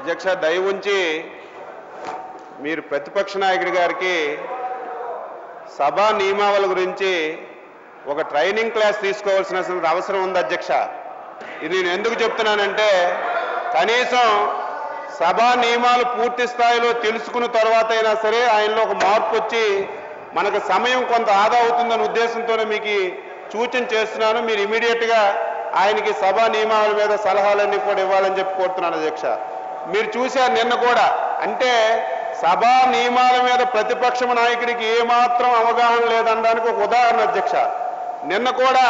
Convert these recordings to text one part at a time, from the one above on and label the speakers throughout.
Speaker 1: అధ్యక్ష దయ ఉంచి మీరు ప్రతిపక్ష నాయకుడి గారికి సభా నియమావళి గురించి ఒక ట్రైనింగ్ క్లాస్ తీసుకోవాల్సిన అవసరం ఉంది అధ్యక్ష. ఇది నేను ఎందుకు చెప్తున్నానంటే కనీసం సభా నియమాలు పూర్తి స్థాయిలో తెలుసుకున్న తర్వాత అయినా సరే ఆయనలో ఒక మార్పు వచ్చి మనకు సమయం కొంత ఆదా అవుతుందనే ఉద్దేశంతోనే మీకు సూచన చేస్తున్నాను. మీరు ఇమీడియట్గా ఆయనకి సభా నియమావళి మీద సలహాలన్నీ కూడా ఇవ్వాలని చెప్పి కోరుతున్నాను అధ్యక్ష. మీరు చూశారు నిన్న కూడా, అంటే సభా నియమాల మీద ప్రతిపక్ష నాయకుడికి ఏమాత్రం అవగాహన లేదనడానికి ఒక ఉదాహరణ అధ్యక్ష. నిన్న కూడా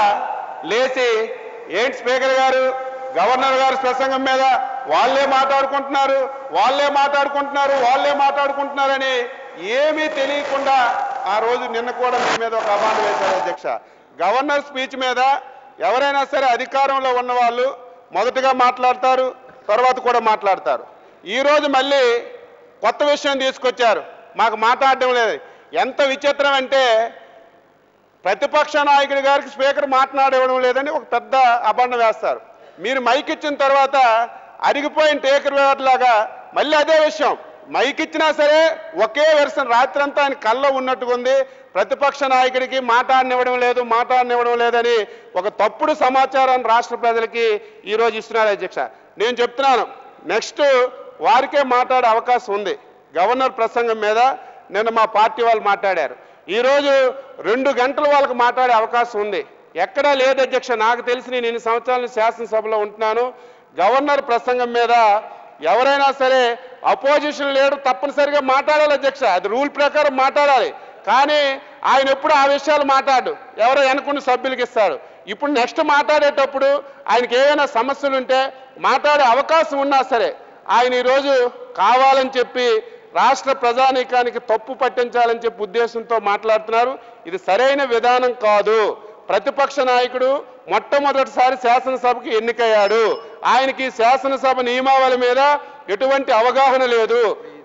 Speaker 1: లేచి ఏంటి స్పీకర్ గారు గవర్నర్ గారి ప్రసంగం మీద వాళ్ళే మాట్లాడుకుంటున్నారని ఏమీ తెలియకుండా ఆ రోజు నిన్న కూడా మీ మీద ఒక అభాండం వేశారు అధ్యక్ష. గవర్నర్ స్పీచ్ మీద ఎవరైనా సరే అధికారంలో ఉన్న వాళ్ళు మొదటగా మాట్లాడతారు, తర్వాత కూడా మాట్లాడతారు. ఈరోజు మళ్ళీ కొత్త విషయం తీసుకొచ్చారు, మాకు మాట్లాడడం లేదు. ఎంత విచిత్రం అంటే ప్రతిపక్ష నాయకుడి గారికి స్పీకర్ మాట్లాడడం లేదని ఒక పెద్ద అభాండం వేస్తారు. మీరు మైక్ ఇచ్చిన తర్వాత అరిగిపోయిన టేకర్ లాగా మళ్ళీ అదే విషయం మైక్ ఇచ్చినా సరే ఒకే వెర్షన్ రాత్రంతా ఆయన కళ్ళ ఉన్నట్టుగా ఉంది. ప్రతిపక్ష నాయకుడికి మాట్లాడనివ్వడం లేదని ఒక తప్పుడు సమాచారాన్ని రాష్ట్ర ప్రజలకి ఈరోజు ఇస్తున్నారు అధ్యక్ష. నేను చెప్తున్నాను, నెక్స్ట్ వారికే మాట్లాడే అవకాశం ఉంది. గవర్నర్ ప్రసంగం మీద నిన్న మా పార్టీ వాళ్ళు మాట్లాడారు, ఈరోజు 2 గంటలు వాళ్ళకి మాట్లాడే అవకాశం ఉంది. ఎక్కడా లేదు అధ్యక్ష. నాకు తెలిసి నేను ఇన్ని సంవత్సరాలు శాసనసభలో ఉంటున్నాను. గవర్నర్ ప్రసంగం మీద ఎవరైనా సరే అపోజిషన్ లీడర్ తప్పనిసరిగా మాట్లాడాలి అధ్యక్ష, అది రూల్ ప్రకారం మాట్లాడాలి. కానీ ఆయన ఎప్పుడు ఆ విషయాలు మాట్లాడు, ఎవరో వెనుకున్న సభ్యులకి ఇస్తాడు. ఇప్పుడు నెక్స్ట్ మాట్లాడేటప్పుడు ఆయనకి ఏమైనా సమస్యలు ఉంటే మాట్లాడే అవకాశం ఉన్నా సరే ఆయన ఈరోజు కావాలని చెప్పి రాష్ట్ర ప్రజానీకానికి తప్పు పట్టించాలని చెప్పి ఉద్దేశంతో మాట్లాడుతున్నారు. ఇది సరైన విధానం కాదు. ప్రతిపక్ష నాయకుడు మొట్టమొదటిసారి శాసనసభకి ఎన్నికయ్యాడు. ఆయనకి శాసనసభ నియమావళి మీద ఎటువంటి అవగాహన లేదు.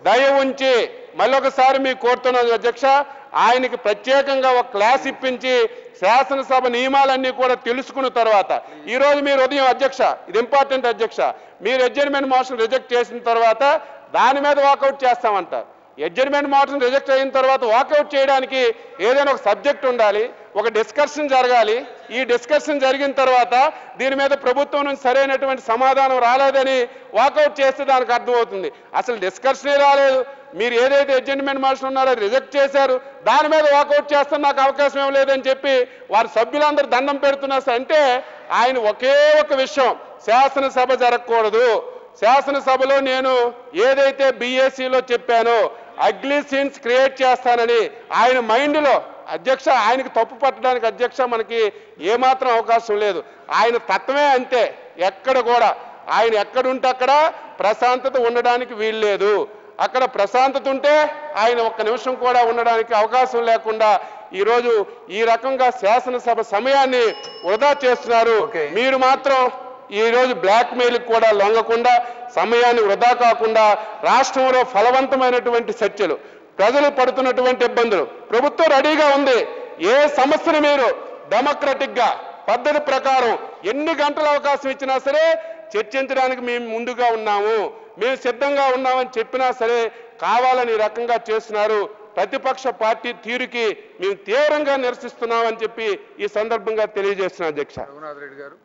Speaker 1: దయ ఉంచి మళ్ళొకసారి మీకు కోరుతున్నాను అధ్యక్ష, ఆయనకి ప్రత్యేకంగా ఒక క్లాస్ ఇప్పించి శాసనసభ నియమాలన్నీ కూడా తెలుసుకున్న తర్వాత ఈరోజు మీరు ఉదయం అధ్యక్ష, ఇది ఇంపార్టెంట్ అధ్యక్ష, మీరు అడ్జర్న్మెంట్ మోషన్ రిజెక్ట్ చేసిన తర్వాత దాని మీద వాకౌట్ చేస్తామంటారు. అడ్జర్న్మెంట్ మోషన్ రిజెక్ట్ అయిన తర్వాత వాకౌట్ చేయడానికి ఏదైనా ఒక సబ్జెక్ట్ ఉండాలి, ఒక డిస్కషన్ జరగాలి. ఈ డిస్కషన్ జరిగిన తర్వాత దీని మీద ప్రభుత్వం నుంచి సరైనటువంటి సమాధానం రాలేదని వాకౌట్ చేస్తే దానికి అర్థమవుతుంది. అసలు డిస్కషనే రాలేదు, మీరు ఏదైతే అడ్జర్న్మెంట్ మోషన్ ఉన్నారో అది రిజెక్ట్ చేశారు, దాని మీద వాకౌట్ చేస్తే నాకు అవకాశం ఏం లేదని చెప్పి వారి సభ్యులందరూ దండం పెడుతున్నారు. అంటే ఆయన ఒకే ఒక విషయం, శాసనసభ జరగకూడదు. శాసనసభలో నేను ఏదైతే బీఏసీలో చెప్పానో అగ్లీ సీన్స్ క్రియేట్ చేస్తానని ఆయన మైండ్లో అధ్యక్ష, ఆయనకి తప్పు పట్టడానికి అధ్యక్ష మనకి ఏమాత్రం అవకాశం లేదు. ఆయన తత్వమే అంతే. ఎక్కడ కూడా ఆయన ఎక్కడుంటే అక్కడ ప్రశాంతత ఉండడానికి వీల్లేదు. అక్కడ ప్రశాంతత ఉంటే ఆయన ఒక్క నిమిషం కూడా ఉండడానికి అవకాశం లేకుండా ఈరోజు ఈ రకంగా శాసనసభ సమయాన్ని వృధా చేస్తున్నారు. మీరు మాత్రం ఈరోజు బ్లాక్ మెయిల్కి కూడా లొంగకుండా సమయాన్ని వృధా కాకుండా రాష్ట్రంలో ఫలవంతమైనటువంటి చర్చలు, ప్రజలు పడుతున్నటువంటి ఇబ్బందులు, ప్రభుత్వం రెడీగా ఉంది. ఏ సమస్యను మీరు డెమోక్రటిక్ గా పద్ధతి ప్రకారం ఎన్ని గంటల అవకాశం ఇచ్చినా సరే చర్చించడానికి మేము ముందుగా ఉన్నాము, మేము సిద్ధంగా ఉన్నామని చెప్పినా సరే కావాలని ఈ రకంగా చేస్తున్నారు. ప్రతిపక్ష పార్టీ తీరుకి మేము తీవ్రంగా నిరసిస్తున్నామని చెప్పి ఈ సందర్భంగా తెలియజేస్తున్నాం అధ్యక్ష.
Speaker 2: రఘునాథ్ రెడ్డి గారు.